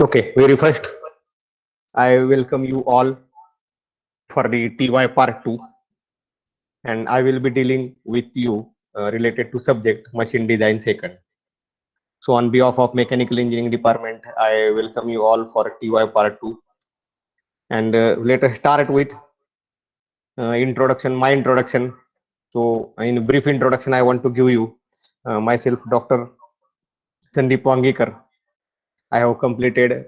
Okay, very first, I welcome you all for the TY part 2, and I will be dealing with you related to subject machine design second. So, on behalf of Mechanical Engineering Department, I welcome you all for TY part 2, and let us start with introduction, my introduction. So, in brief introduction, I want to give you myself, Dr. Sandeep Wangekar. I have completed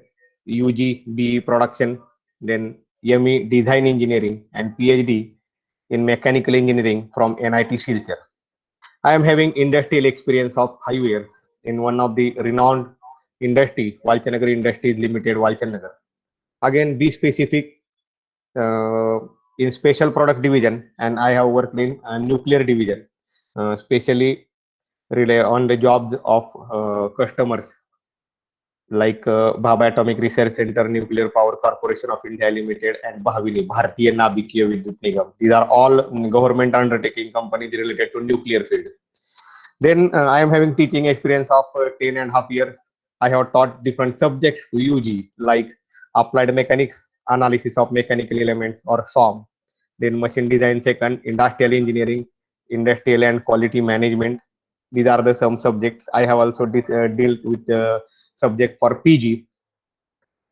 UG BE production, then ME design engineering and PhD in mechanical engineering from NIT Silchar. I am having industrial experience of 5 years in one of the renowned industry, Walchanagar Industries Limited, Walchanagar. Again, be specific uh, in special product division, and I have worked in nuclear division, especially rely on the jobs of customers like Bhabha Atomic Research Center, Nuclear Power Corporation of India Limited, and Bhavini, Bharatiya Navikiya Vidyut Nigam. These are all government undertaking companies related to nuclear field. Then I am having teaching experience of 10.5 years. I have taught different subjects to UG like applied mechanics, analysis of mechanical elements or SOM. Then machine design second, industrial engineering, industrial and quality management. These are the some subjects. I have also dealt with the subject for PG,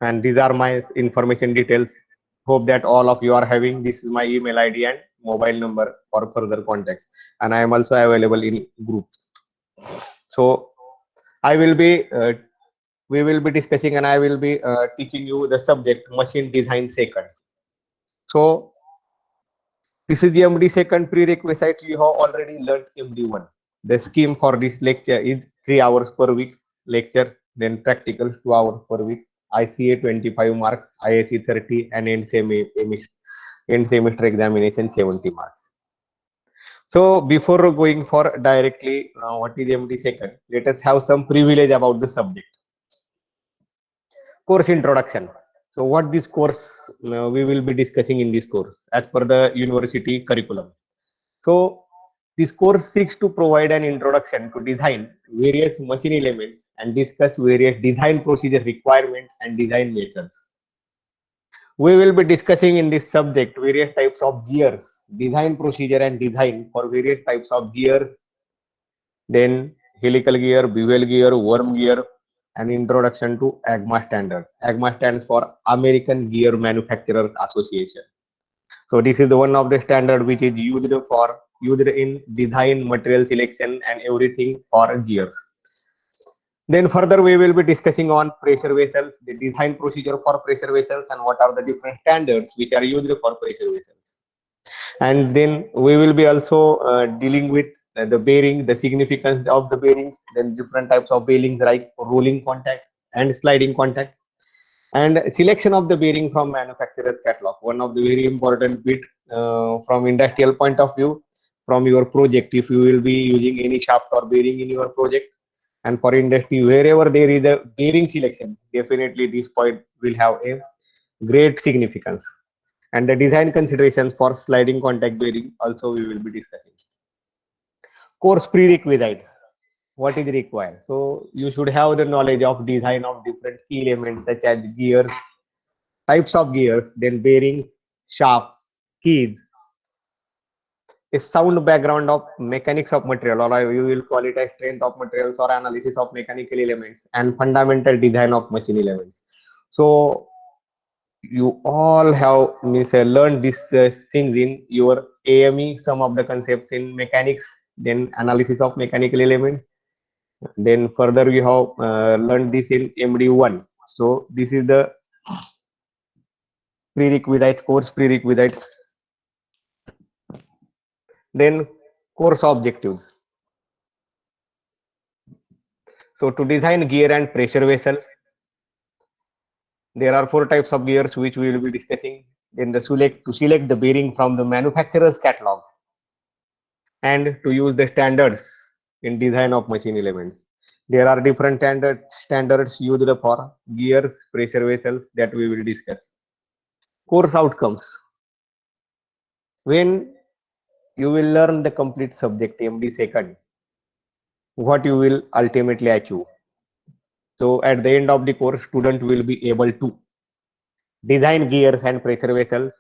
and these are my information details. Hope that all of you are having. This is my email ID and mobile number for further contacts, and I am also available in groups. So I will be we will be discussing, and I will be teaching you the subject machine design second. So this is the MD second prerequisite. You have already learned MD1. The scheme for this lecture is 3 hours per week lecture, then practical 2 hours per week. ICA 25 marks, ISE 30, and end semester examination 70 marks. So before going for directly what is MD second, let us have some privilege about the subject. Course introduction. So what this course we will be discussing in this course as per the university curriculum. So this course seeks to provide an introduction to design various machine elements and discuss various design procedure requirements and design methods. We will be discussing in this subject various types of gears, design procedure and design for various types of gears, then helical gear, bevel gear, worm gear, and introduction to AGMA standard. AGMA stands for American Gear Manufacturers Association. So this is the one of the standard which is used in design, material selection, and everything for gears. Then further we will be discussing on pressure vessels, the design procedure for pressure vessels, and what are the different standards which are used for pressure vessels. And then we will be also dealing with the bearing, the significance of the bearing, then different types of bearings like rolling contact and sliding contact, and selection of the bearing from manufacturer's catalog. One of the very important bit from industrial point of view, from your project, if you will be using any shaft or bearing in your project, and for industry wherever there is a bearing selection, definitely this point will have a great significance. And the design considerations for sliding contact bearing also we will be discussing. Course prerequisite, what is required? So you should have the knowledge of design of different key elements such as gears, types of gears, then bearing, shafts, keys, a sound background of mechanics of material, or you will call it as strength of materials or analysis of mechanical elements, and fundamental design of machine elements. So you all have learned these things in your AME, some of the concepts in mechanics, then analysis of mechanical elements. Then further we have learned this in MD1. So this is the prerequisites, course prerequisites. Then course objectives. So to design gear and pressure vessel, there are 4 types of gears which we will be discussing. Then to select the bearing from the manufacturer's catalog, and to use the standards in design of machine elements. There are different standards used for gears, pressure vessels that we will discuss. Course outcomes. When you will learn the complete subject MD second, what you will ultimately achieve. So at the end of the course, student will be able to design gears and pressure vessels.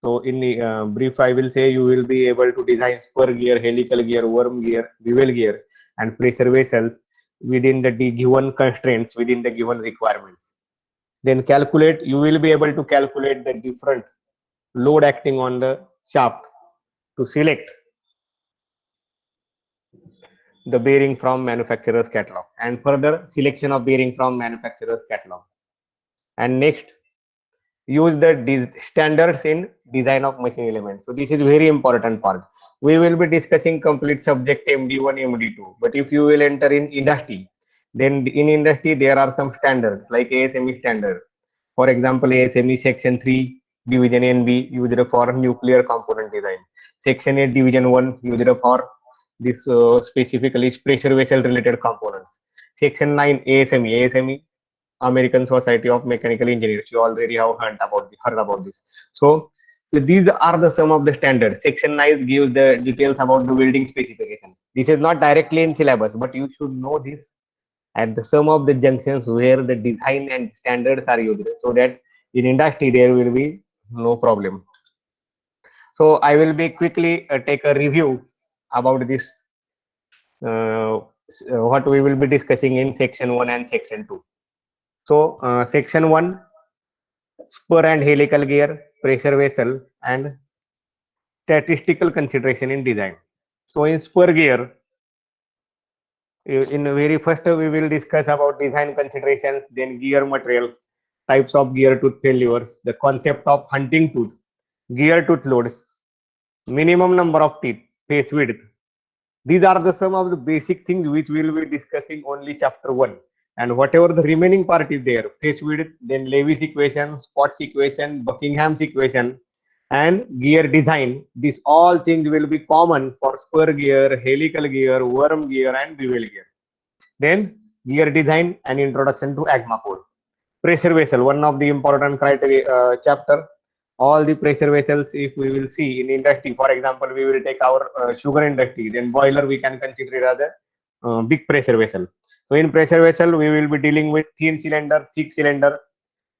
So in the brief, I will say you will be able to design spur gear, helical gear, worm gear, bevel gear, and pressure vessels within the given constraints, within the given requirements. Then calculate, you will be able to calculate the different load acting on the shaft to select the bearing from manufacturer's catalog, and further selection of bearing from manufacturer's catalog. And next, use the standards in design of machine elements. So this is very important part. We will be discussing complete subject MD1, MD2. But if you will enter in industry, then in industry there are some standards like ASME standard. For example, ASME Section 3 Division NB used for nuclear component design. Section 8 Division 1 used for this specifically pressure vessel related components. Section 9 ASME American Society of Mechanical Engineers. You already have heard about this. So these are the some of the standards. Section 9 gives the details about the welding specification. This is not directly in syllabus, but you should know this at the sum of the junctions where the design and standards are used, so that in industry there will be no problem. So I will be quickly take a review about this what we will be discussing in section 1 and section 2. So section 1, spur and helical gear, pressure vessel, and statistical consideration in design. So in spur gear, in the very first we will discuss about design considerations, then gear materials, types of gear tooth failures, the concept of hunting tooth, gear tooth loads, minimum number of teeth, face width. These are the some of the basic things which we will be discussing only chapter 1. And whatever the remaining part is there, face width, then Levis equation, Spott's equation, Buckingham's equation, and gear design. These all things will be common for spur gear, helical gear, worm gear, and bevel gear. Then gear design and introduction to AGMA code. Pressure vessel, one of the important criteria chapter. All the pressure vessels, if we will see in industry, for example, we will take our sugar industry, then boiler we can consider it as a big pressure vessel. So in pressure vessel, we will be dealing with thin cylinder, thick cylinder.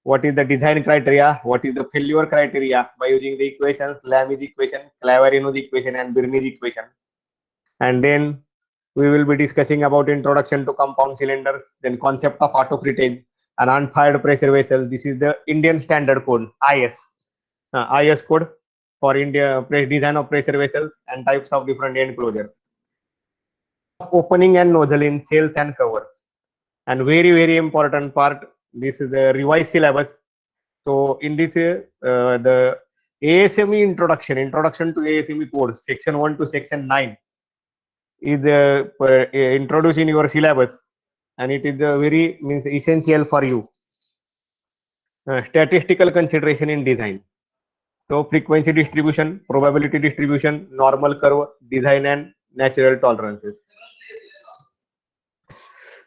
What is the design criteria? What is the failure criteria? By using the equations, Lami's equation, Clavarino's equation, and Birney's equation. And then we will be discussing about introduction to compound cylinders, then concept of autofrettage, and unfired pressure vessel. This is the Indian standard code, IS. IS code for India design of pressure vessels and types of different end closures. Types of opening and nozzle in sails and covers. And very important part, this is the revised syllabus. So in this the ASME introduction to ASME course, section 1 to section 9 is introduced in your syllabus, and it is very means essential for you. Statistical consideration in design. So frequency distribution, probability distribution, normal curve, design, and natural tolerances.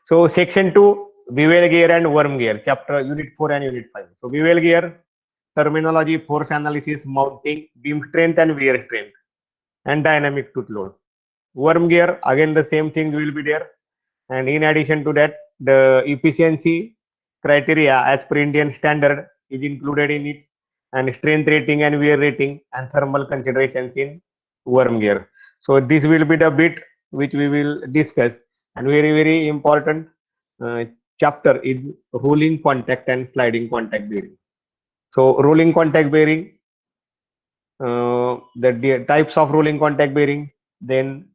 So section 2, bevel gear and worm gear, chapter unit 4 and unit 5. So bevel gear, terminology, force analysis, mounting, beam strength and wear strength, and dynamic tooth load. Worm gear, again the same things will be there. And in addition to that, the efficiency criteria as per Indian standard is included in it, and strength rating and wear rating and thermal considerations in worm gear. So this will be the bit which we will discuss, and very important uh, chapter is rolling contact and sliding contact bearing. So rolling contact bearing, the types of rolling contact bearing, then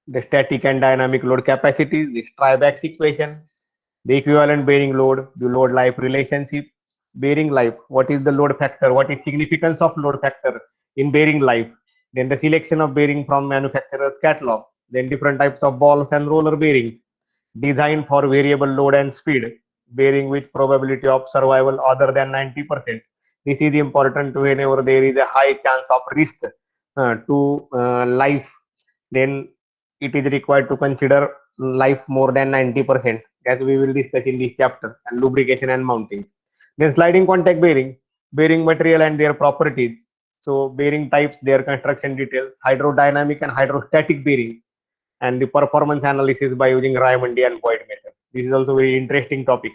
the static and dynamic load capacity, the Strybacks equation, the equivalent bearing load, the load life relationship, bearing life, what is the load factor, what is significance of load factor in bearing life, then the selection of bearing from manufacturer's catalog, then different types of balls and roller bearings, design for variable load and speed, bearing with probability of survival other than 90%. This is important whenever there is a high chance of risk to life, then it is required to consider life more than 90%, as we will discuss in this chapter, and lubrication and mounting. Then sliding contact bearing, bearing material and their properties. So bearing types, their construction details, hydrodynamic and hydrostatic bearing, and the performance analysis by using Raimondi and Boyd method. This is also very interesting topic.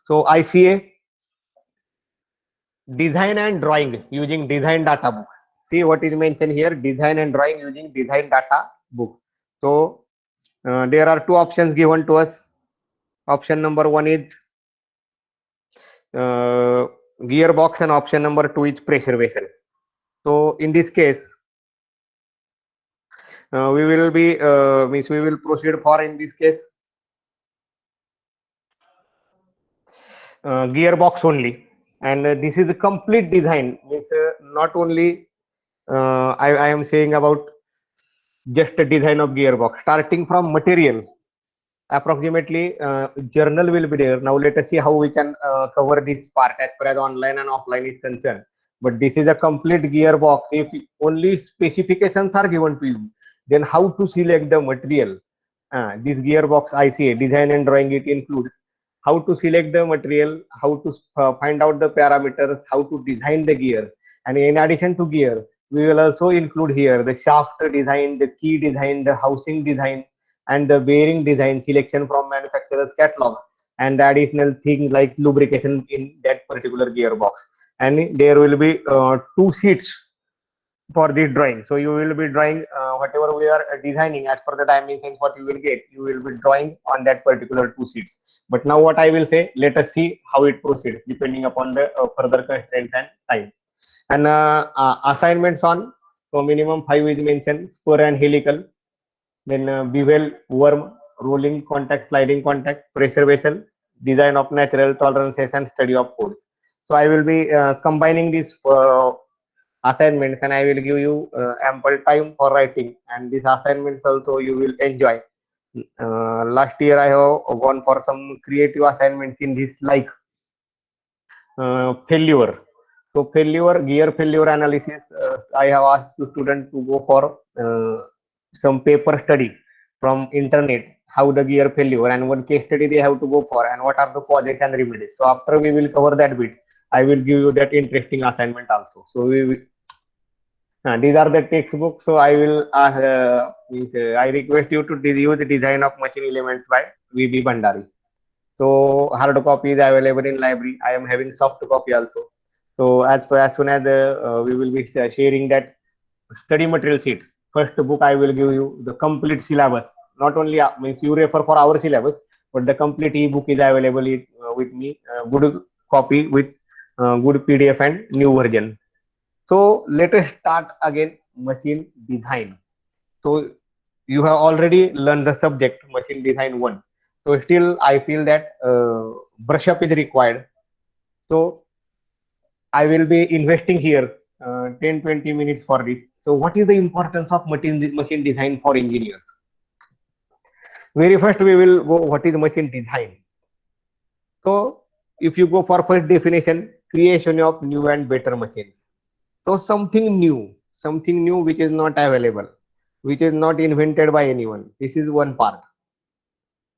So ICA, design and drawing using design data book. See what is mentioned here, design and drawing using design data book. So there are two options given to us. Option number one is gearbox and option number two is pressure vessel. So in this case, we will be means we will proceed for in this case gearbox only, and this is a complete design. Means not only I am saying about just a design of gearbox, starting from material. Approximately journal will be there. Now let us see how we can cover this part as far as online and offline is concerned. But this is a complete gearbox. If only specifications are given to you, then how to select the material? This gearbox ICA design and drawing, it includes how to select the material, how to find out the parameters, how to design the gear. And in addition to gear, we will also include here the shaft design, the key design, the housing design, and the bearing design selection from manufacturer's catalog, and additional things like lubrication in that particular gearbox. And there will be two sheets for the drawing. So you will be drawing whatever we are designing as per the dimensions what you will get. You will be drawing on that particular two sheets. But now what I will say, let us see how it proceeds depending upon the further constraints and time. And assignments on, so minimum 5 is mentioned, spur and helical, then bevel, worm, rolling contact, sliding contact, pressure vessel, design of natural tolerances and study of codes. So I will be combining these assignments, and I will give you ample time for writing, and these assignments also you will enjoy. Last year I have gone for some creative assignments in this, like failure. So failure, gear failure analysis, I have asked the student to go for some paper study from internet, how the gear failure, and one case study they have to go for, and what are the causes and remedies. So after we will cover that bit, I will give you that interesting assignment also. So these are the textbooks. So I will I request you to use the design of machine elements by VB Bhandari. So hard copy is available in library. I am having soft copy also. So as soon as we will be sharing that study material sheet, first book I will give you the complete syllabus. Not only means you refer for our syllabus, but the complete ebook is available with me. Good copy with good PDF and new version. So let us start again machine design. So you have already learned the subject machine design 1. So still I feel that brush up is required. So I will be investing here 10-20 minutes for this. So what is the importance of machine design for engineers? Very first we will go what is machine design. So if you go for first definition, creation of new and better machines. So something new which is not available, which is not invented by anyone. This is one part.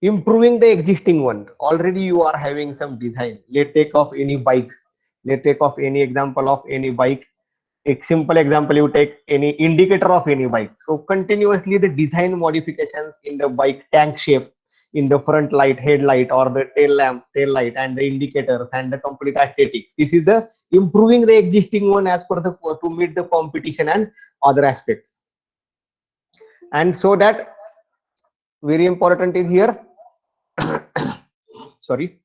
Improving the existing one. Already you are having some design. Let's take of any bike. Let's take of any example of any bike. A simple example, you take any indicator of any bike. So continuously the design modifications in the bike tank shape, in the front light, headlight, or the tail lamp, tail light, and the indicators and the complete aesthetics. This is the improving the existing one as per the to meet the competition and other aspects. And so that very important is here. Sorry,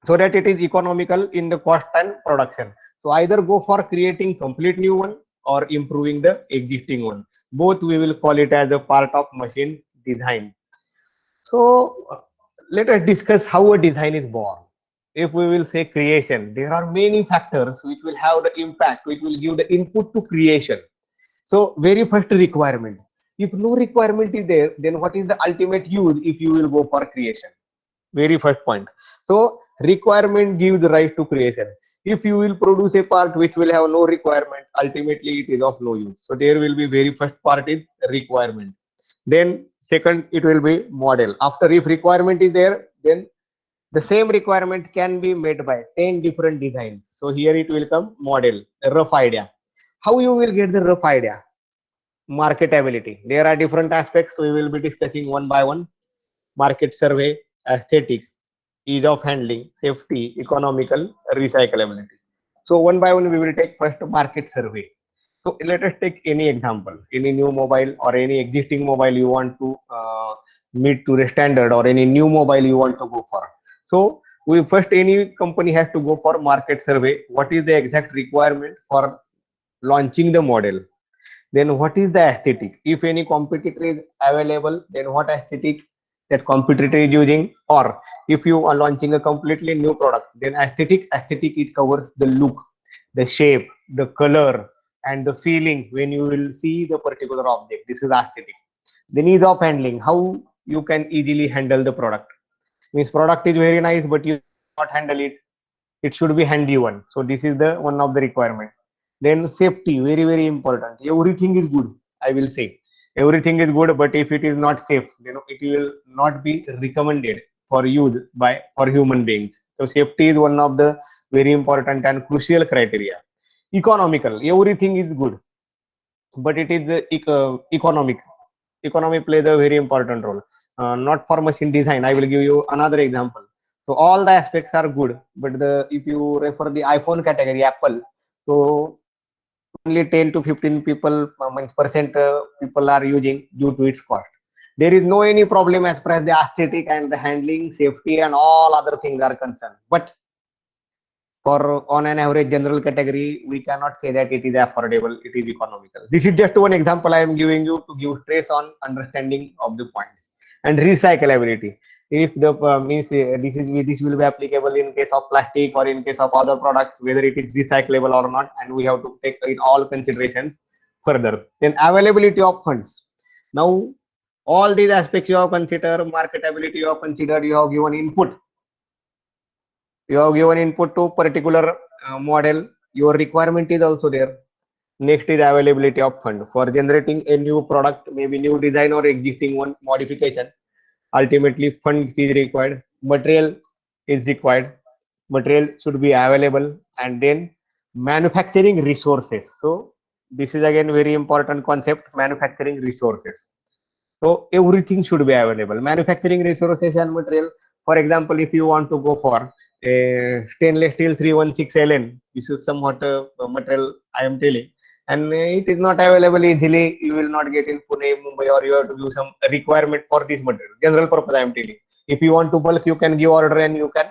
so that it is economical in the cost and production. So either go for creating complete new one or improving the existing one. Both we will call it as a part of machine design. So let us discuss how a design is born. If we will say creation, there are many factors which will have the impact, which will give the input to creation. So very first requirement. If no requirement is there, then what is the ultimate use if you will go for creation? Very first point. So requirement gives rise to creation. If you will produce a part which will have no requirement, ultimately it is of no use. So there will be very first part is requirement. Then second, it will be model. After, if requirement is there, then the same requirement can be made by 10 different designs. So here it will come model, a rough idea. How you will get the rough idea? marketability. There are different aspects we will be discussing one by one. Market survey, aesthetic, ease of handling, safety, economical, recyclability. So one by one we will take first market survey. So let us take any example, any new mobile or any existing mobile you want to meet to the standard, or any new mobile you want to go for. So we first, any company has to go for market survey. What is the exact requirement for launching the model? Then what is the aesthetic? If any competitor is available, then what aesthetic that competitor is using? Or if you are launching a completely new product, then aesthetic it covers the look, the shape, the color, and the feeling when you will see the particular object. This is aesthetic. The ease of handling, how you can easily handle the product. Means product is very nice, but you cannot handle it. It should be handy one. So this is the one of the requirement. Then safety, very very important. Everything is good, I will say. Everything is good, but if it is not safe, it will not be recommended for use by for human beings. So safety is one of the very important and crucial criteria. Economical, everything is good, but it is economic. Economy plays a very important role. Not for machine design, I will give you another example. So all the aspects are good, but the if you refer the iPhone category, Apple, so only 10 to 15 people, means percent, people are using due to its cost. There is no any problem as far as the aesthetic and the handling, safety, and all other things are concerned. But for on an average general category, we cannot say that it is affordable, it is economical. This is just one example I am giving you to give stress on understanding of the points. And recyclability, if the means this will be applicable in case of plastic or in case of other products, whether it is recyclable or not, and we have to take in all considerations further. Then availability of funds. Now all these aspects you have considered, marketability you have considered, you have given input, to particular model. Your requirement is also there. Next is availability of fund for generating a new product, maybe new design or existing one modification. Ultimately funds is required, material is required, material should be available. And then manufacturing resources. So this is again very important concept, manufacturing resources. So everything should be available. Manufacturing resources and material. For example, if you want to go for a stainless steel 316 LN, this is somewhat material I am telling, and it is not available easily. You will not get in Pune, Mumbai, or you have to do some requirement for this material. General purpose I am telling. If you want to bulk, you can give order and you can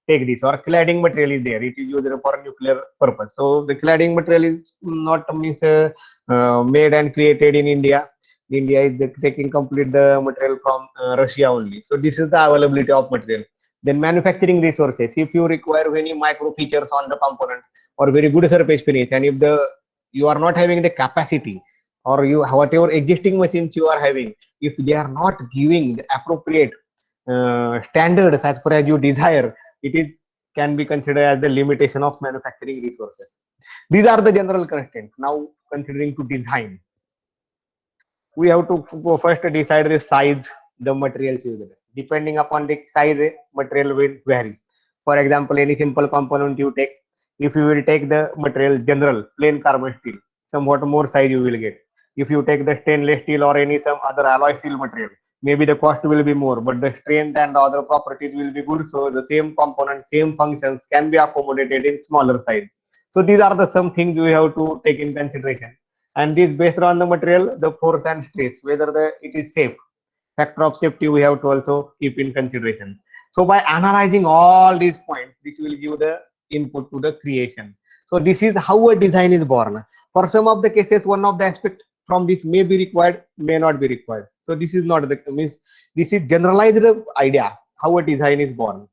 take this. Or cladding material is there. It is used for nuclear purpose. So the cladding material is not means made and created in India. India is taking complete the material from Russia only. So this is the availability of material. Then manufacturing resources. If you require any micro features on the component or very good surface finish, and if the you are not having the capacity, or you whatever existing machines you are having, if they are not giving the appropriate standards as per as you desire, it is can be considered as the limitation of manufacturing resources. These are the general constraints. Now considering to design, we have to go first decide the size, the materials used. Depending upon the size, material will vary. For example, any simple component you take, if you will take the material general plain carbon steel, somewhat more size you will get. If you take the stainless steel or any some other alloy steel material, maybe the cost will be more, but the strength and the other properties will be good. So the same component, same functions can be accommodated in smaller size. So these are the some things we have to take in consideration. And this based on the material, the force and stress, whether it is safe. Factor of safety we have to also keep in consideration. So by analyzing all these points, this will give the input to the creation. So this is how a design is born. For some of the cases, one of the aspect from this may be required, may not be required. So this is not the means, this is generalized idea how a design is born.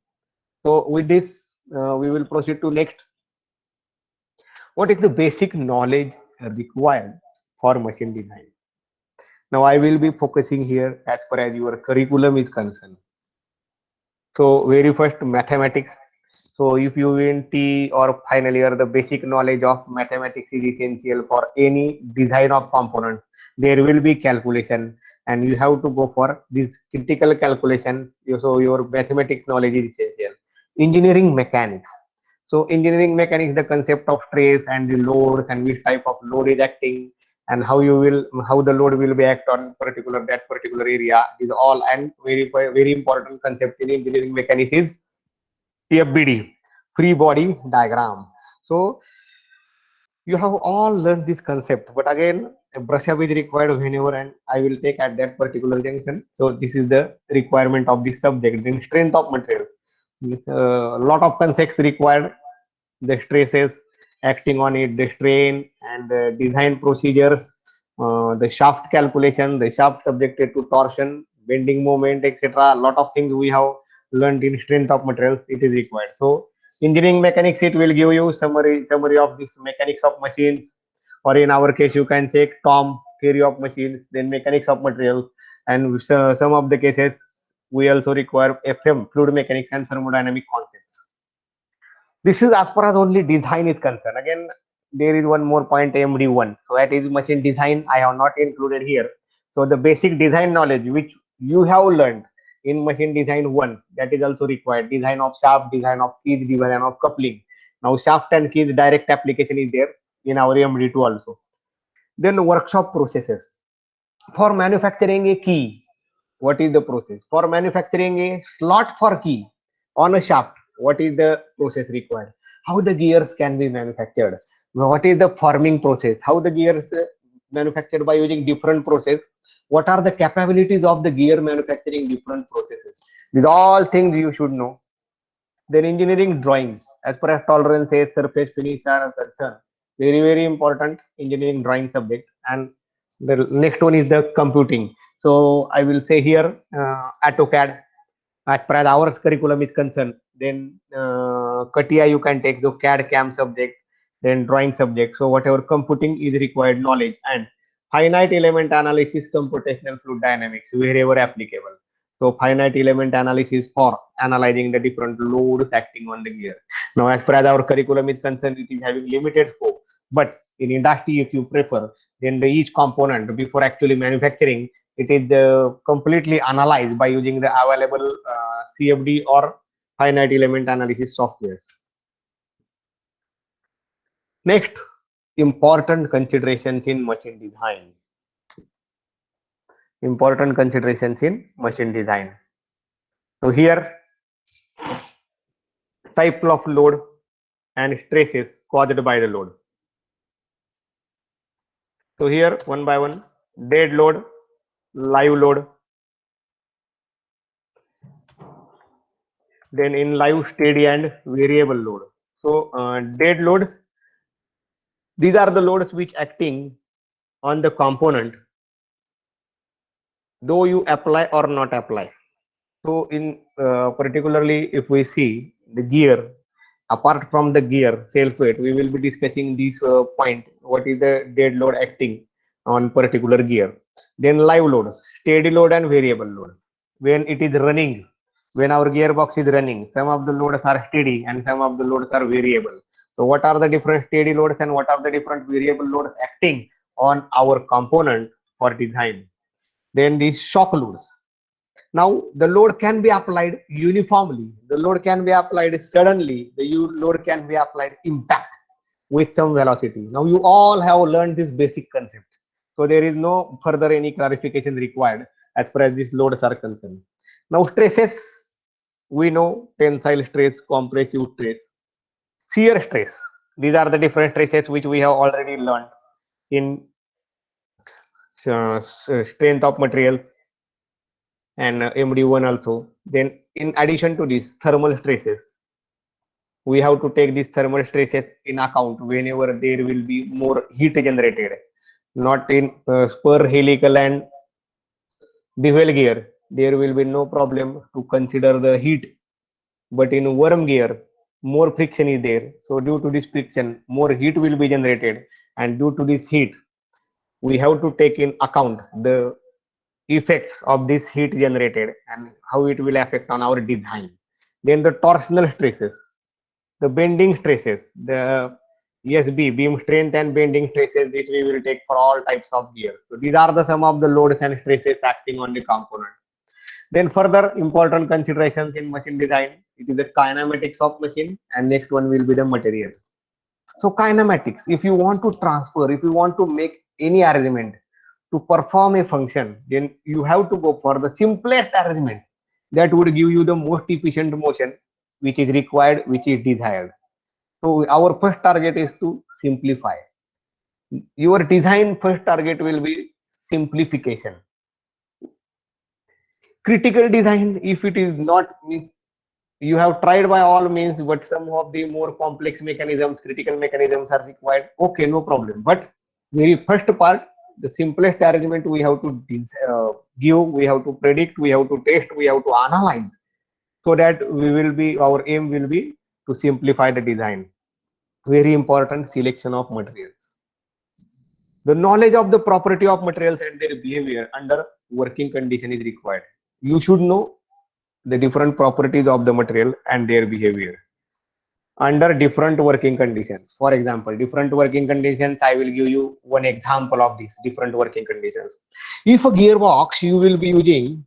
So with this, we will proceed to next. What is the basic knowledge required for machine design? Now I will be focusing here as per as your curriculum is concerned. So very first, mathematics. So if you in T or final year, the basic knowledge of mathematics is essential for any design of component. There will be calculation, and you have to go for these critical calculations. So your mathematics knowledge is essential. Engineering mechanics. So engineering mechanics, the concept of stress and the loads and which type of load is acting, and how the load will be act on that particular area is all, and very important concept in engineering mechanics is FBD, free body diagram. So you have all learned this concept, but again, a brush up is required whenever, and I will take at that particular junction. So this is the requirement of this subject. Then strength of material. A lot of concepts required, the stresses acting on it, the strain and the design procedures, the shaft calculation, the shaft subjected to torsion, bending moment, etc. A lot of things we have learned in strength of materials. It is required. So engineering mechanics, it will give you summary of this mechanics of machines, or in our case, you can check Tom theory of machines, then mechanics of materials, and some of the cases we also require FM fluid mechanics and thermodynamic concepts. This is as far as only design is concerned. Again, there is one more point, MD1. So that is machine design. I have not included here. So the basic design knowledge which you have learned in machine design 1, that is also required. Design of shaft, design of keys, design of coupling. Now shaft and keys direct application is there in our MD2 also. Then workshop processes. For manufacturing a key, what is the process? For manufacturing a slot for key on a shaft, what is the process required? How the gears can be manufactured? What is the forming process? How the gears manufactured by using different process? What are the capabilities of the gear manufacturing different processes? These all things you should know. Then engineering drawings, as per as tolerances, surface finish are concerned, very important engineering drawing subject. And the next one is the computing. So I will say here AutoCAD, as per as our curriculum is concerned. Then CATIA you can take the CAD CAM subject, then drawing subject. So whatever computing is required knowledge, and finite element analysis, computational fluid dynamics wherever applicable. So finite element analysis for analyzing the different loads acting on the gear. Now as per as our curriculum is concerned, it is having limited scope, but in industry if you prefer, then the each component before actually manufacturing, it is completely analyzed by using the available CFD or finite element analysis softwares. Next, important considerations in machine design. Important considerations in machine design. So here, type of load and stresses caused by the load. So here, one by one, dead load, live load. Then in live, steady and variable load. So dead loads, these are the loads which acting on the component though you apply or not apply. So in particularly if we see the gear, apart from the gear self weight, we will be discussing this point, what is the dead load acting on particular gear. Then live loads, steady load and variable load. When it is running, when our gearbox is running, some of the loads are steady and some of the loads are variable. So what are the different steady loads and what are the different variable loads acting on our component for design? Then these shock loads. Now the load can be applied uniformly, the load can be applied suddenly, the load can be applied impact with some velocity. Now you all have learned this basic concept, so there is no further any clarification required as far as these loads are concerned. Now stresses, we know tensile stress, compressive stress, shear stress. These are the different stresses which we have already learned in strength of materials and MD1 also. Then in addition to this, thermal stresses, we have to take these thermal stresses in account whenever there will be more heat generated. Not in spur, helical and bevel gear, there will be no problem to consider the heat, but in worm gear, more friction is there. So due to this friction, more heat will be generated, and due to this heat, we have to take in account the effects of this heat generated and how it will affect on our design. Then the torsional stresses, the bending stresses, the ESB, beam strength and bending stresses, which we will take for all types of gears. So these are the some of the loads and stresses acting on the component. Then further important considerations in machine design, it is the kinematics of machine, and next one will be the material. So kinematics, if you want to transfer, if you want to make any arrangement to perform a function, then you have to go for the simplest arrangement that would give you the most efficient motion which is required, which is desired. So our first target is to simplify. Your design first target will be simplification. Critical design, if it is not means you have tried by all means, but some of the more complex mechanisms, critical mechanisms are required. Okay, no problem. But very first part, the simplest arrangement we have to give, we have to predict, we have to test, we have to analyze, so that we will be, our aim will be to simplify the design. Very important, selection of materials. The knowledge of the property of materials and their behavior under working condition is required. You should know the different properties of the material and their behavior under different working conditions. For example, different working conditions, I will give you one example of these different working conditions. If a gearbox you will be using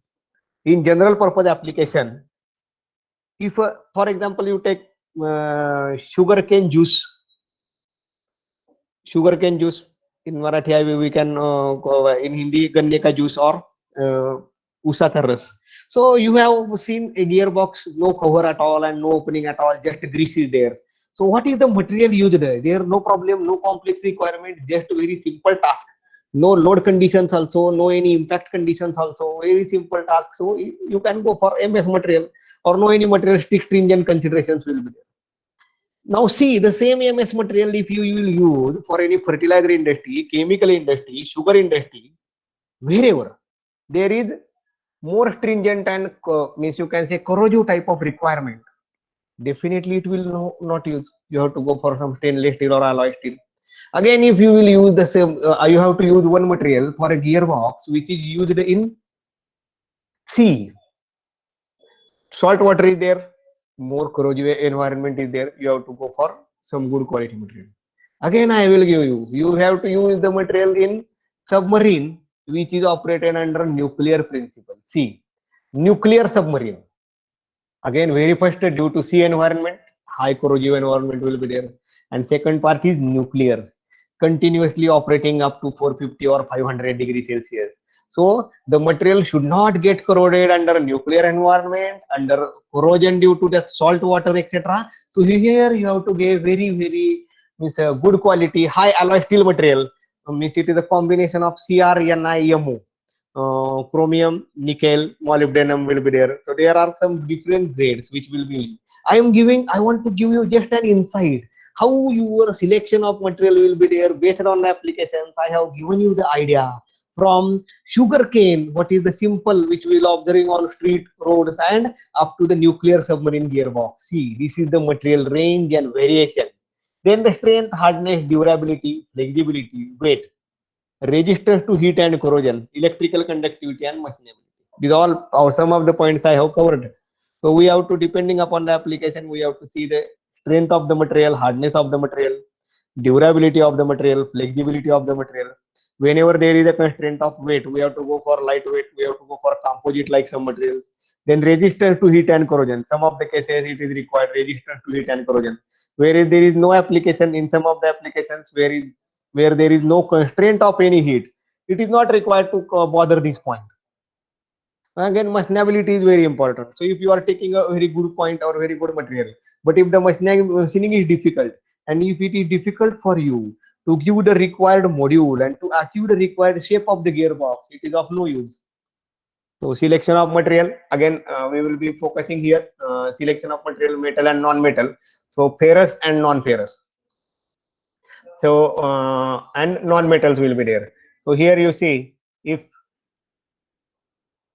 in general purpose application, if for example you take sugarcane juice, in Marathi we can in Hindi ganne ka juice or usaचा रस. So you have seen a gearbox, no cover at all and no opening at all, just grease is there. So what is the material used there? There no problem, no complex requirement, just very simple task. No load conditions also, no any impact conditions also, very simple task. So you can go for MS material or no any material strict stringent considerations will be there. Now see the same MS material if you will use for any fertilizer industry, chemical industry, sugar industry, wherever there is more stringent and means you can say corrosive type of requirement, definitely it will not use. You have to go for some stainless steel or alloy steel. Again, if you will use the same, you have to use one material for a gearbox which is used in sea. Salt water is there, more corrosive environment is there. You have to go for some good quality material. Again, I will give you. You have to use the material in submarine which is operated under nuclear principle. See, nuclear submarine. Again, very first due to sea environment, high corrosive environment will be there. And second part is nuclear, continuously operating up to 450 or 500 degrees Celsius. So the material should not get corroded under nuclear environment, under corrosion due to the salt water, etc. So here you have to give very means a good quality high alloy steel material. Means it is a combination of CrNiMo, chromium, nickel, molybdenum will be there. So there are some different grades which will be. I want to give you just an insight how your selection of material will be there based on the applications. I have given you the idea from sugarcane, what is the simple which we will observing on street roads, and up to the nuclear submarine gearbox. See, this is the material range and variation. Then the strength, hardness, durability, flexibility, weight, resistance to heat and corrosion, electrical conductivity and machinability. These all are some of the points I have covered. So we have to, depending upon the application, we have to see the strength of the material, hardness of the material, durability of the material, flexibility of the material. Whenever there is a constraint of weight, we have to go for lightweight, we have to go for composite like some materials. Then resistance to heat and corrosion. Some of the cases it is required resistance to heat and corrosion. Whereas there is no application in some of the applications where there is no constraint of any heat, it is not required to bother this point. Again, machinability is very important. So if you are taking a very good point or very good material, but if the machining is difficult, and if it is difficult for you to give the required module and to achieve the required shape of the gearbox, it is of no use. So selection of material, again we will be focusing here, selection of material, metal and non-metal. So ferrous and non-ferrous. So and non-metals will be there. So here you see, if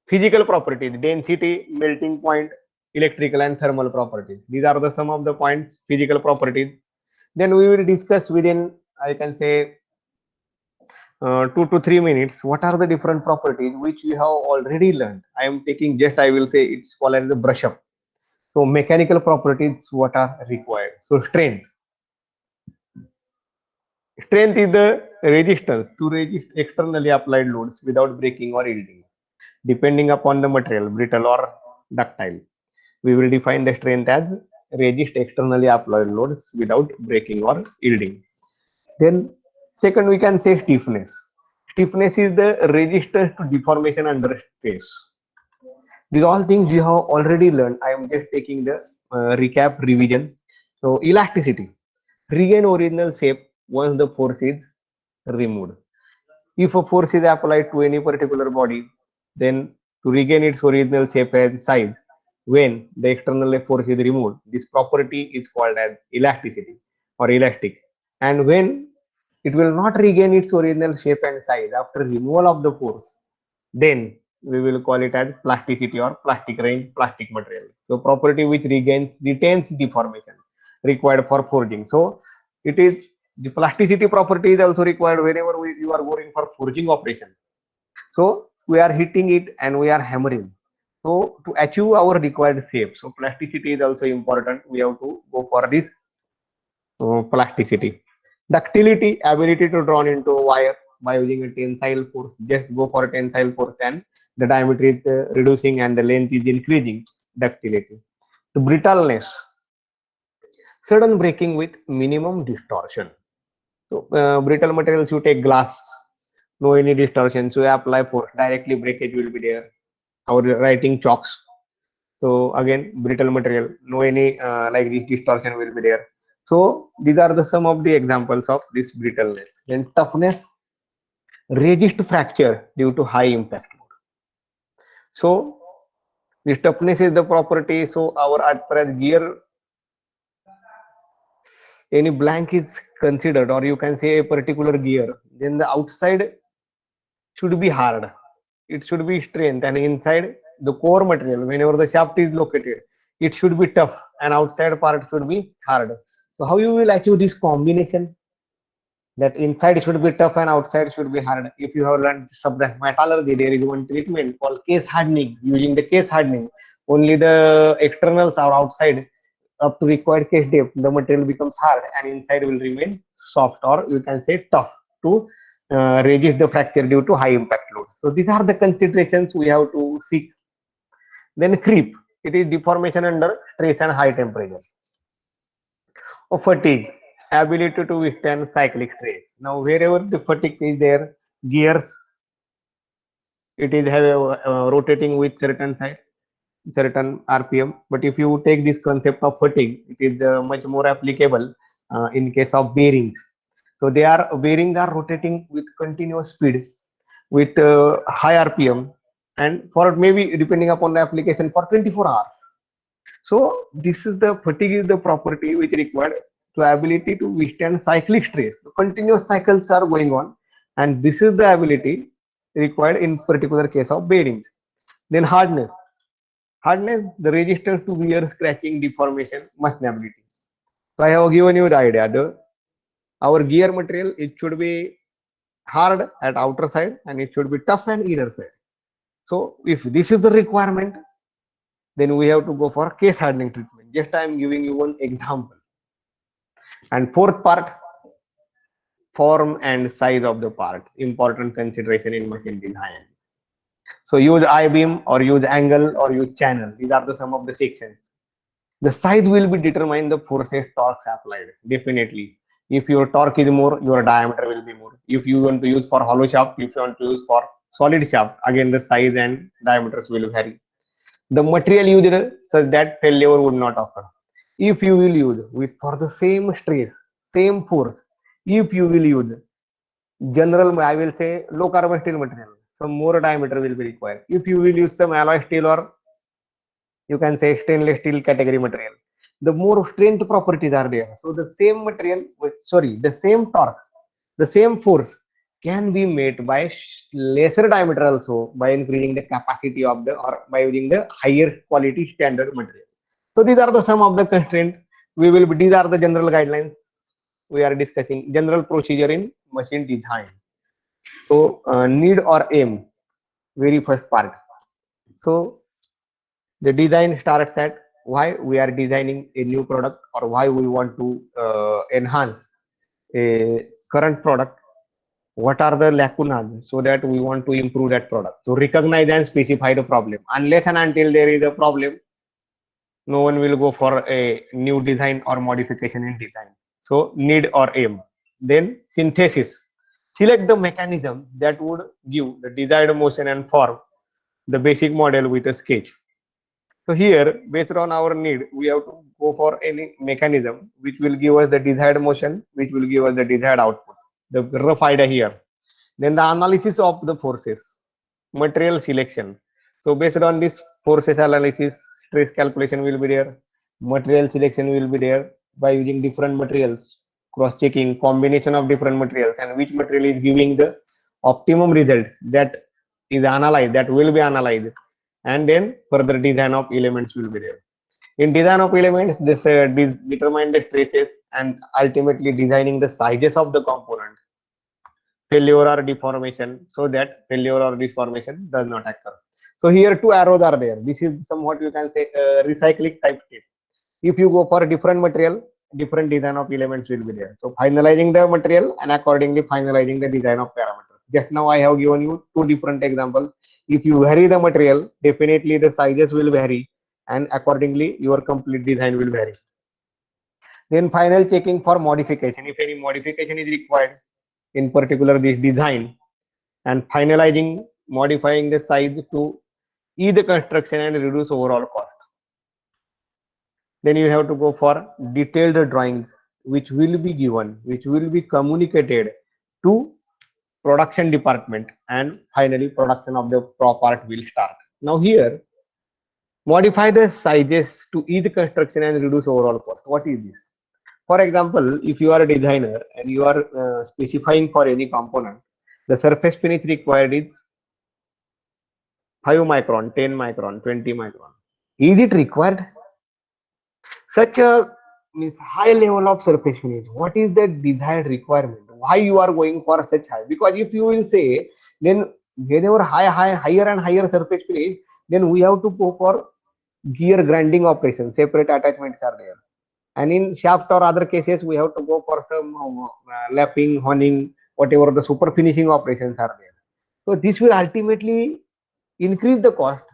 physical properties, density, melting point, electrical and thermal properties, these are the some of the points, physical properties. Then we will discuss within, I can say 2 to 3 minutes, what are the different properties which we have already learned. I am taking just, I will say it's called as the brush up. So mechanical properties, what are required. So strength is the resistance to resist externally applied loads without breaking or yielding, depending upon the material, brittle or ductile. We will define the strength as resist externally applied loads without breaking or yielding. Then second, we can say stiffness. Stiffness is the resistance to deformation under stress. These all things you have already learned. I am just taking the recap revision. So elasticity, regain original shape once the force is removed. If a force is applied to any particular body, then to regain its original shape and size, when the external force is removed, this property is called as elasticity or elastic. And when it will not regain its original shape and size after removal of the force, then we will call it as plasticity or plastic range plastic material. So property which retains deformation required for forging. So it is the plasticity property is also required whenever you are going for forging operation. So we are hitting it and we are hammering. So to achieve our required shape, so plasticity is also important. We have to go for this plasticity. Ductility, ability to draw into a wire by using a tensile force. Just go for a tensile force and the diameter is reducing and the length is increasing. Ductility. The brittleness, sudden breaking with minimum distortion. So brittle materials, you take glass, no any distortion. So you apply force, directly breakage will be there. Our writing chalks. So again, brittle material, no any like this distortion will be there. So these are the some of the examples of this brittleness. Then toughness, resist fracture due to high impact load. So this toughness is the property. So our as far as gear, any blank is considered, or you can say a particular gear, then the outside should be hard. It should be strength, and inside the core material, whenever the shaft is located, it should be tough, and outside part should be hard. So how you will achieve this combination? That inside should be tough and outside should be hard. If you have learned subject metallurgy, there is one treatment called case hardening. Using the case hardening, only the externals are outside up to required case depth, the material becomes hard and inside will remain soft, or you can say tough, to resist the fracture due to high impact load. So these are the considerations we have to seek. Then creep, it is deformation under stress and high temperature. Or fatigue, ability to withstand cyclic stress. Now wherever the fatigue is there, gears, it is have rotating with certain side, certain RPM. But if you take this concept of fatigue, it is much more applicable in case of bearings. So they are bearings are rotating with continuous speed with high RPM, and for maybe depending upon the application for 24 hours. So this is the fatigue is the property which required to ability to withstand cyclic stress. So continuous cycles are going on, and this is the ability required in particular case of bearings. Then hardness. Hardness, the resistance to wear, scratching, deformation, malleability. So I have given you the idea. Our gear material, it should be hard at outer side and it should be tough and inner side. So if this is the requirement, then we have to go for case hardening treatment. Just I am giving you one example. And fourth part, form and size of the parts, important consideration in machine design. So use I-beam or use angle or use channel. These are the some of the sections. The size will be determine the forces torques applied. Definitely. If your torque is more, your diameter will be more. If you want to use for hollow shaft, if you want to use for solid shaft, again the size and diameters will vary. The material used such that failure would not occur. If you will use with for the same stress, same force, if you will use general, I will say low carbon steel material, some more diameter will be required. If you will use some alloy steel or you can say stainless steel category material, the more strength properties are there. So the same material with, sorry, the same torque, the same force can be made by lesser diameter also by increasing the capacity of the, or by using the higher quality standard material. So these are the some of the constraints. We will be, these are the general guidelines we are discussing, general procedure in machine design. So need or aim, very first part. So the design starts at why we are designing a new product or why we want to enhance a current product. What are the lacunas so that we want to improve that product? So recognize and specify the problem. Unless and until there is a problem, no one will go for a new design or modification in design. So need or aim. Then synthesis. Select the mechanism that would give the desired motion and form the basic model with a sketch. So here, based on our need, we have to go for any mechanism which will give us the desired motion, which will give us the desired output. The rough idea here. Then the analysis of the forces, material selection. So based on this forces analysis, stress calculation will be there, material selection will be there by using different materials, cross-checking combination of different materials and which material is giving the optimum results that is analyzed, that will be analyzed, and then further design of elements will be there. In design of elements, this determine the traces and ultimately designing the sizes of the component, failure or deformation, so that failure or deformation does not occur. So here two arrows are there. This is somewhat you can say recycling type kit. If you go for a different material, different design of elements will be there. So finalizing the material and accordingly finalizing the design of parameters. Just now I have given you two different examples. If you vary the material, definitely the sizes will vary and accordingly your complete design will vary. Then final checking for modification. If any modification is required in particular this design, and finalizing modifying the size to ease the construction and reduce overall cost. Then you have to go for detailed drawings which will be given, which will be communicated to production department, and finally production of the part will start. Now here, modify the sizes to ease the construction and reduce overall cost. What is this? For example, if you are a designer and you are specifying for any component, the surface finish required is 5 micron, 10 micron, 20 micron. Is it required? Such a means high level of surface finish. What is the desired requirement? Why you are going for such high? Because if you will say, then whenever higher and higher surface finish, then we have to go for gear grinding operation. Separate attachments are there. And in shaft or other cases, we have to go for some lapping, honing, whatever the super finishing operations are there. So this will ultimately increase the cost,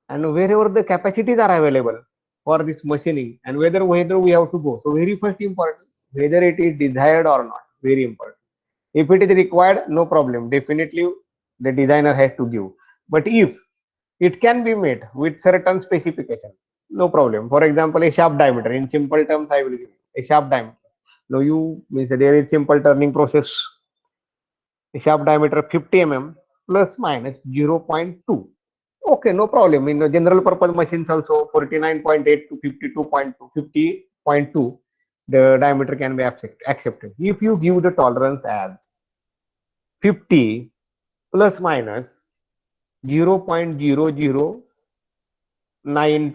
and wherever the capacities are available for this machining and whether we have to go. So very first important, whether it is desired or not, very important. If it is required, no problem, definitely the designer has to give. But if it can be made with certain specification, no problem. For example, a shaft diameter, in simple terms I will give you a shaft diameter. Now you means there is simple turning process, a shaft diameter 50 mm plus minus 0.2. Okay, no problem. In the general purpose machines also 49.8 to 52.2, 50.2, the diameter can be accepted. If you give the tolerance as 50 plus minus 0.0092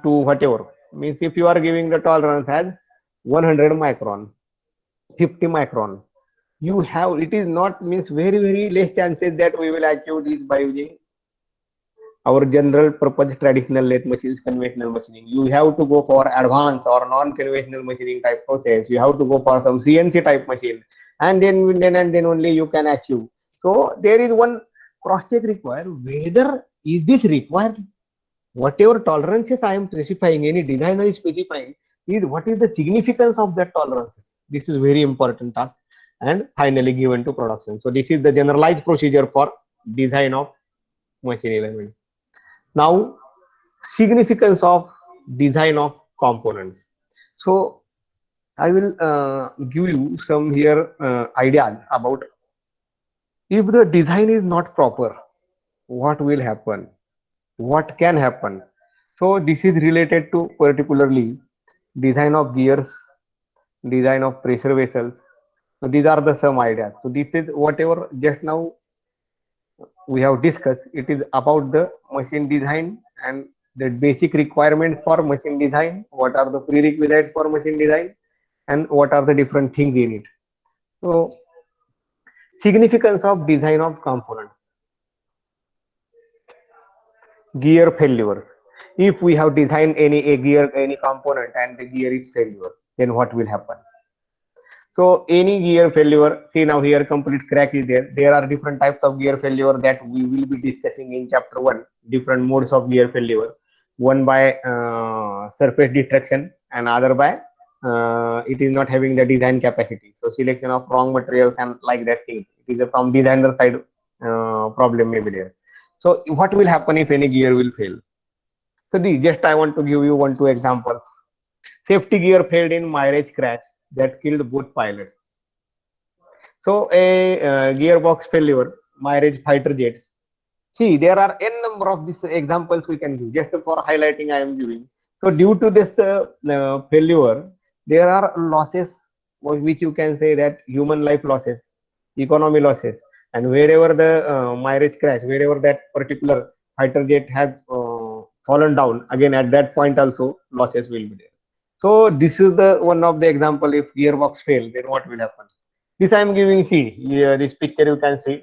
whatever, means if you are giving the tolerance as 100 micron, 50 micron, you have, it is not means very less chances that we will achieve this by using our general purpose traditional lathe machines, conventional machining. You have to go for advanced or non-conventional machining type process. You have to go for some CNC type machine, and then only you can achieve. So there is one cross check required. Whether is this required? Whatever tolerances I am specifying, any designer is specifying, is what is the significance of that tolerances. This is very important task, and finally given to production. So this is the generalized procedure for design of machine elements. Now, significance of design of components. So I will give you some here ideas about if the design is not proper, what will happen, what can happen. So this is related to particularly design of gears, design of pressure vessels. So these are the some ideas. So this is whatever just now we have discussed. It is about the machine design and the basic requirements for machine design, what are the prerequisites for machine design, and what are the different things in it. So significance of design of components. Gear failures. If we have designed any gear, any component, and the gear is failure, then what will happen? So any gear failure, see now here complete crack is there. There are different types of gear failure that we will be discussing in chapter 1, different modes of gear failure. One by surface destruction and other by it is not having the design capacity. So selection of wrong materials and like that thing. is from designer side problem may be there. So what will happen if any gear will fail? So the just I want to give you one two examples. Safety gear failed in marriage crash that killed both pilots. So a gearbox failure, marriage fighter jets. See, there are n number of these examples we can give. Just for highlighting, I am giving. So due to this failure, there are losses, which you can say that human life losses, economy losses, and wherever the marriage crash, wherever that particular fighter jet has fallen down, again at that point also losses will be there. So this is the one of the example. If gearbox fail, then what will happen? This I am giving. See, here, this picture you can see.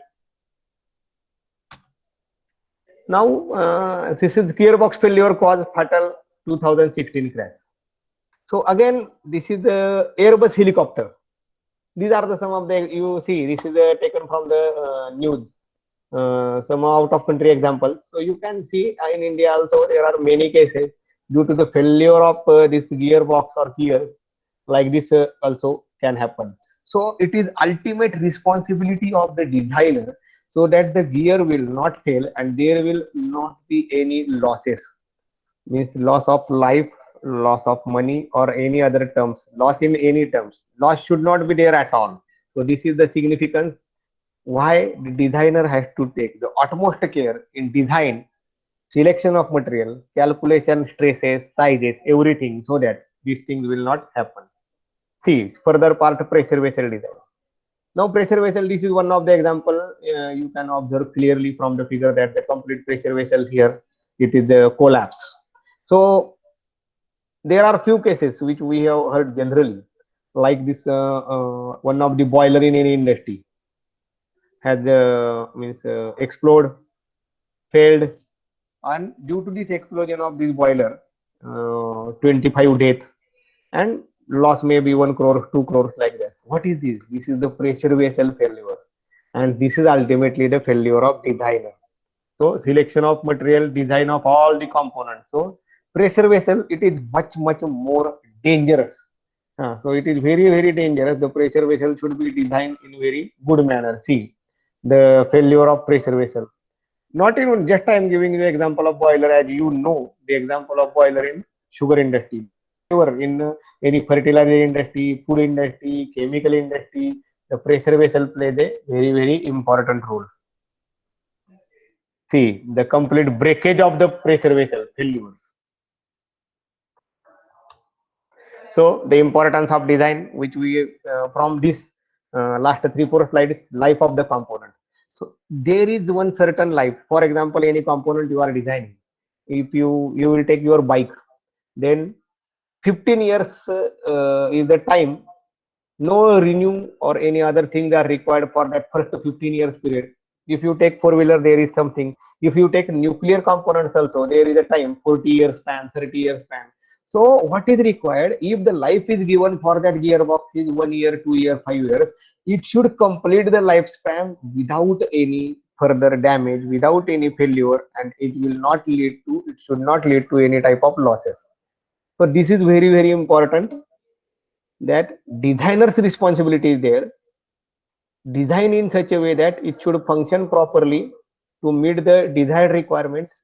Now, this is gearbox failure caused fatal 2016 crash. So again, this is the Airbus helicopter. These are the some of the you see. This is taken from the news. Some out of country examples. So you can see in India also there are many cases due to the failure of this gearbox or gear, like this also can happen. So it is ultimate responsibility of the designer so that the gear will not fail and there will not be any losses, means loss of life, loss of money, or any other terms, loss in any terms. Loss should not be there at all. So this is the significance why the designer has to take the utmost care in design, selection of material, calculation, stresses, sizes, everything, so that these things will not happen. See, further part pressure vessel design. Now pressure vessel, this is one of the example. You can observe clearly from the figure that the complete pressure vessel here, it is the collapse. So there are few cases which we have heard generally, like this one of the boiler in any industry has means explode, failed, and due to this explosion of this boiler, 25 death and loss may be 1 crore, 2 crores like this. What is this? This is the pressure vessel failure, and this is ultimately the failure of designer. So selection of material, design of all the components. So pressure vessel, it is much more dangerous. So it is very dangerous. The pressure vessel should be designed in very good manner. See the failure of pressure vessel. Not even just I am giving you example of boiler, as you know the example of boiler in sugar industry. Whatever in any fertilizer industry, food industry, chemical industry, the pressure vessel plays a very important role. See the complete breakage of the pressure vessel failures. So the importance of design, which we from this last 3-4 slides, life of the component. So there is one certain life. For example, any component you are designing, if you will take your bike, then 15 years is the time. No renew or any other things are required for that first 15 years period. If you take four-wheeler, there is something. If you take nuclear components also, there is a time, 40 years span, 30 years span. So what is required? If the life is given for that gearbox is 1 year, 2 year, 5 years, it should complete the lifespan without any further damage, without any failure, and it will not lead to, it should not lead to any type of losses. So this is very important, that designer's responsibility is there. Design in such a way that it should function properly to meet the desired requirements.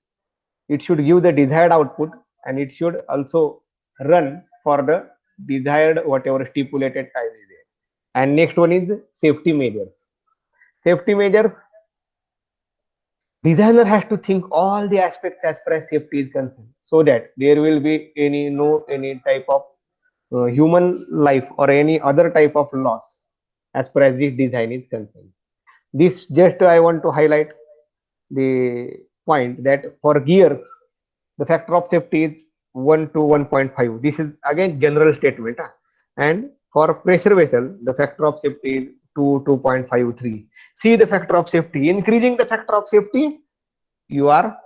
It should give the desired output, and it should also run for the desired whatever stipulated time is there. And next one is safety measures. Safety measures, designer has to think all the aspects as far as safety is concerned, so that there will be any type of human life or any other type of loss as far as this design is concerned. This just I want to highlight the point that for gears, the factor of safety is 1 to 1.5. This is again general statement. And for pressure vessel, the factor of safety is 2, 2.53. See the factor of safety. Increasing the factor of safety, you are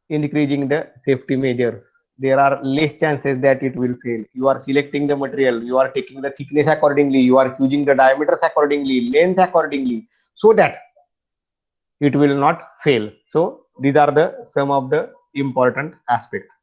increasing the safety measures. There are less chances that it will fail. You are selecting the material, you are taking the thickness accordingly, you are choosing the diameters accordingly, length accordingly, so that it will not fail. So these are the some of the important aspects.